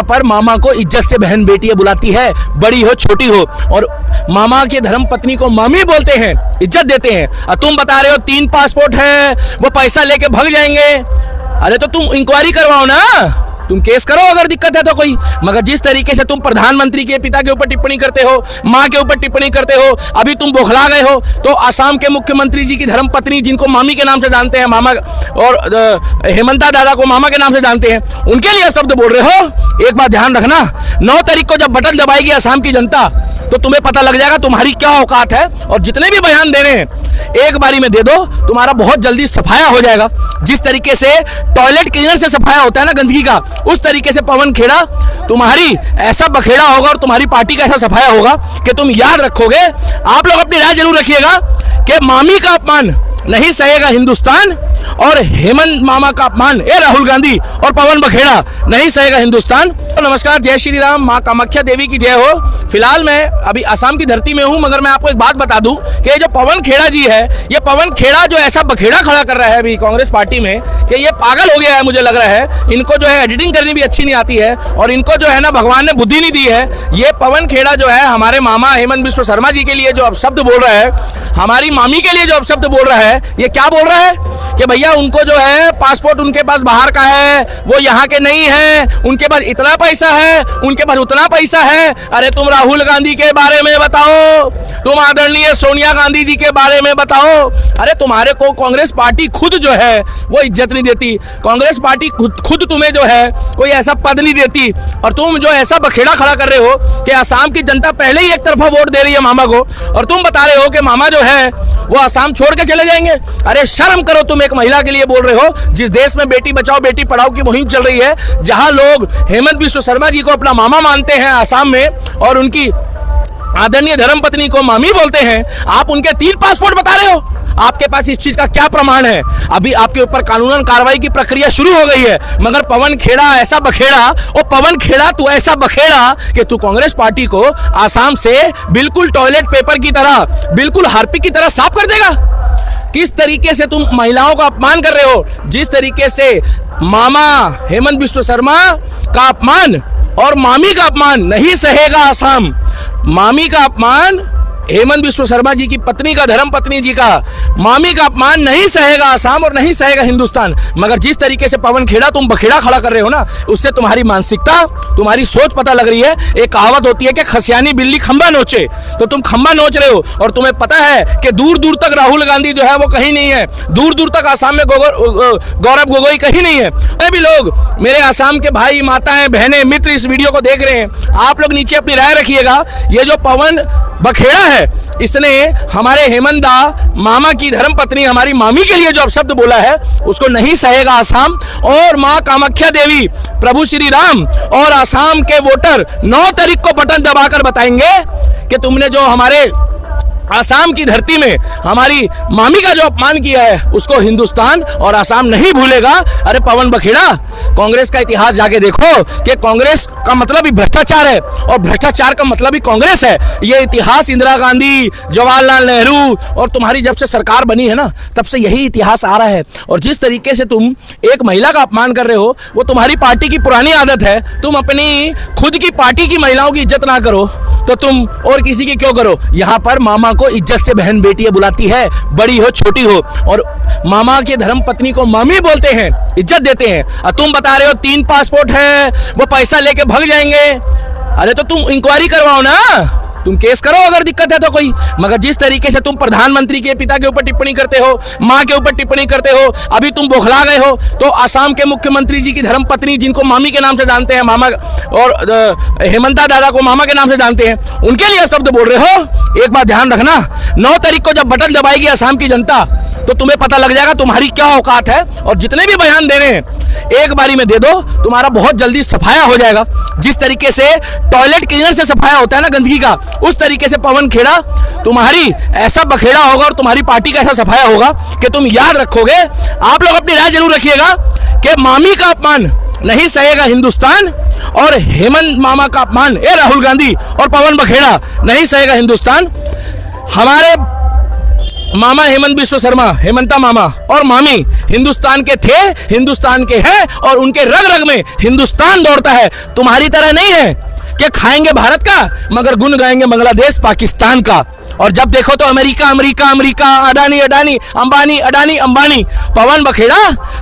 पर मामा को इज्जत से बहन बेटी बुलाती है, बड़ी हो छोटी हो, और मामा के धर्म पत्नी को मामी बोलते हैं, इज्जत देते हैं। और तुम बता रहे हो 3 पासपोर्ट है, वो पैसा लेके भाग जाएंगे। अरे तो तुम इंक्वायरी करवाओ ना, तुम केस करो अगर दिक्कत है तो कोई। मगर जिस तरीके से तुम प्रधानमंत्री के पिता के ऊपर टिप्पणी करते हो, माँ के ऊपर टिप्पणी करते हो, अभी तुम बौखला गए हो तो असम के मुख्यमंत्री जी की धर्मपत्नी, जिनको मामी के नाम से जानते हैं, मामा, और हेमंता दादा को मामा के नाम से जानते हैं, उनके लिए शब्द बोल रहे हो। एक बात ध्यान रखना, 9 तारीख को जब बटन दबाएगी असम की जनता तो तुम्हें पता लग जाएगा तुम्हारी क्या औकात है। और जितने भी बयान देने हैं एक बारी में दे दो, तुम्हारा बहुत जल्दी सफाया हो जाएगा। जिस तरीके से टॉयलेट क्लीनर से सफाया होता है ना गंदगी का, उस तरीके से पवन खेड़ा तुम्हारी ऐसा बखेड़ा होगा और तुम्हारी पार्टी का ऐसा सफाया होगा कि तुम याद रखोगे। आप लोग अपनी राय जरूर रखिएगा कि मामी का अपमान नहीं सहेगा हिंदुस्तान, और हेमंत मामा का अपमान, राहुल गांधी और पवन बखेड़ा, नहीं सहेगा हिंदुस्तान। तो नमस्कार, जय श्री राम, माँ कामाख्या देवी की जय हो। फिलहाल मैं अभी असम की धरती में हूँ, मगर मैं आपको एक बात बता दूं कि जो पवन खेड़ा जी है, ये पवन खेड़ा जो ऐसा बखेड़ा खड़ा कर रहा है अभी कांग्रेस पार्टी में कि ये पागल हो गया है। मुझे लग रहा है इनको जो है एडिटिंग करनी भी अच्छी नहीं आती है, और इनको जो है ना भगवान ने बुद्धि नहीं दी है। ये पवन खेड़ा जो है हमारे मामा हेमंत बिस्व शर्मा जी के लिए जो अपशब्द बोल रहा है, हमारी मामी के लिए जो अपशब्द बोल रहा है, ये क्या बोल रहा है कि भैया उनको जो है पासपोर्ट उनके पास बाहर का है, वो यहाँ के नहीं है, उनके पास इतना पैसा है, उनके पास उतना पैसा है। अरे तुम राहुल गांधी के बारे में बताओ, तुम आदरणीय सोनिया गांधी जी के बारे में बताओ। अरे तुम्हारे को कांग्रेस पार्टी खुद जो है वो इज्जत नहीं देती, कांग्रेस पार्टी खुद तुम्हें जो है कोई ऐसा पद नहीं देती, और तुम जो ऐसा बखेड़ा खड़ा कर रहे हो कि असम की जनता पहले ही एक तरफा वोट दे रही है मामा को, और तुम बता रहे हो कि मामा जो है वो असम छोड़ के चले जाएंगे। अरे शर्म करो, तुम एक महिला के लिए बोल रहे हो जिस देश में बेटी बचाओ बेटी पढ़ाओ की मुहिम चल रही है, जहां लोग हेमंत बिस्व शर्मा जी को अपना मामा मानते हैं असम में, और उनकी आदरणीय धर्मपत्नी को मामी बोलते हैं। आप उनके 3 पासपोर्ट बता रहे हो, आपके पास इस चीज का क्या प्रमाण है? अभी आपके ऊपर कानूनन कार्रवाई की प्रक्रिया शुरू हो गई है, मगर पवन खेड़ा ऐसा बखेड़ा, और पवन खेड़ा तू ऐसा बखेड़ा कि तू कांग्रेस पार्टी को आसाम से बिल्कुल टॉयलेट पेपर की तरह, बिल्कुल हार्पिक की तरह साफ कर देगा। किस तरीके से तुम महिलाओं का अपमान कर रहे हो, जिस तरीके से मामा हेमंत बिस्व शर्मा का अपमान और मामी का अपमान नहीं सहेगा असम। मामी का अपमान, हेमंत बिस्व शर्मा जी की पत्नी का, धर्म पत्नी जी का, मामी का अपमान नहीं सहेगा असम और नहीं सहेगा हिंदुस्तान। मगर जिस तरीके से पवन खेड़ा तुम बखेड़ा खड़ा कर रहे हो ना, उससे तुम्हारी मानसिकता, तुम्हारी सोच पता लग रही है। एक कहावत होती है कि खसियानी बिल्ली खंबा नोचे, तो तुम खंबा नोच रहे हो, और तुम्हें पता है कि दूर दूर तक राहुल गांधी जो है वो कहीं नहीं है, दूर दूर तक असम में गौरव गोगोई कहीं नहीं है। अरे भी लोग, मेरे असम के भाई माताएं बहनें मित्र इस वीडियो को देख रहे हैं, आप लोग नीचे अपनी राय रखिएगा। ये जो पवन बखेड़ा है, इसने हमारे हेमंत मामा की धर्मपत्नी हमारी मामी के लिए जो अपशब्द बोला है, उसको नहीं सहेगा असम। और माँ कामाख्या देवी, प्रभु श्री राम और असम के वोटर 9 तारीख को बटन दबाकर बताएंगे कि तुमने जो हमारे आसाम की धरती में हमारी मामी का जो अपमान किया है, उसको हिंदुस्तान और आसाम नहीं भूलेगा। अरे पवन बखेड़ा, कांग्रेस का इतिहास जाके देखो कि कांग्रेस का मतलब ही भ्रष्टाचार है, और भ्रष्टाचार का मतलब ही कांग्रेस है। ये इतिहास इंदिरा गांधी, जवाहरलाल नेहरू और तुम्हारी जब से सरकार बनी है ना, तब से यही इतिहास आ रहा है। और जिस तरीके से तुम एक महिला का अपमान कर रहे हो, वो तुम्हारी पार्टी की पुरानी आदत है। तुम अपनी खुद की पार्टी की महिलाओं की इज्जत ना करो तो तुम और किसी की क्यों करो? यहाँ पर मामा को इज्जत से बहन बेटी बुलाती है, बड़ी हो छोटी हो, और मामा के धर्म पत्नी को मामी बोलते हैं, इज्जत देते हैं। और तुम बता रहे हो 3 पासपोर्ट है, वो पैसा लेके भाग जाएंगे। अरे तो तुम इंक्वायरी करवाओ ना, तुम केस करो अगर दिक्कत है तो कोई। मगर जिस तरीके से तुम प्रधानमंत्री के पिता के ऊपर टिप्पणी करते हो, माँ के ऊपर टिप्पणी करते हो, अभी तुम बौखला गए हो तो असम के मुख्यमंत्री जी की धर्मपत्नी, जिनको मामी के नाम से जानते हैं, मामा, और हेमंता दादा को मामा के नाम से जानते हैं, उनके लिए शब्द बोल रहे हो। एक बात ध्यान रखना, 9 तारीख को जब बटन दबाएगी असम की जनता तो तुम्हें पता लग जाएगा तुम्हारी क्या औकात है। और जितने भी बयान देने हैं एक बारी में दे दो, तुम्हारा बहुत जल्दी सफाया हो जाएगा। जिस तरीके से टॉयलेट क्लीनर से सफाया होता है ना गंदगी का, उस तरीके से पवन खेड़ा तुम्हारी ऐसा बखेड़ा होगा और तुम्हारी पार्टी का ऐसा सफाया होगा कि तुम याद रखोगे। आप लोग अपनी राय जरूर रखिएगा कि मामी का अपमान नहीं सहेगा हिंदुस्तान, और हेमंत मामा का अपमान, राहुल गांधी और पवन बखेड़ा, नहीं सहेगा हिंदुस्तान। हमारे मामा हेमंत बिस्व शर्मा, हेमंता मामा और मामी हिंदुस्तान के थे, हिंदुस्तान के हैं और उनके रग रग में हिंदुस्तान दौड़ता है। तुम्हारी तरह नहीं है कि खाएंगे भारत का मगर गुन गाएंगे बांग्लादेश पाकिस्तान का। और जब देखो तो America America America, Adani Adani, Ambani Adani Ambani. Pawan बखेड़ा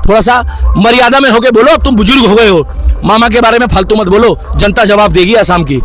थोड़ा सा मर्यादा में होके बोलो, अब तुम बुजुर्ग हो गए हो। मामा के बारे में फालतू मत बोलो, जनता जवाब देगी असम की।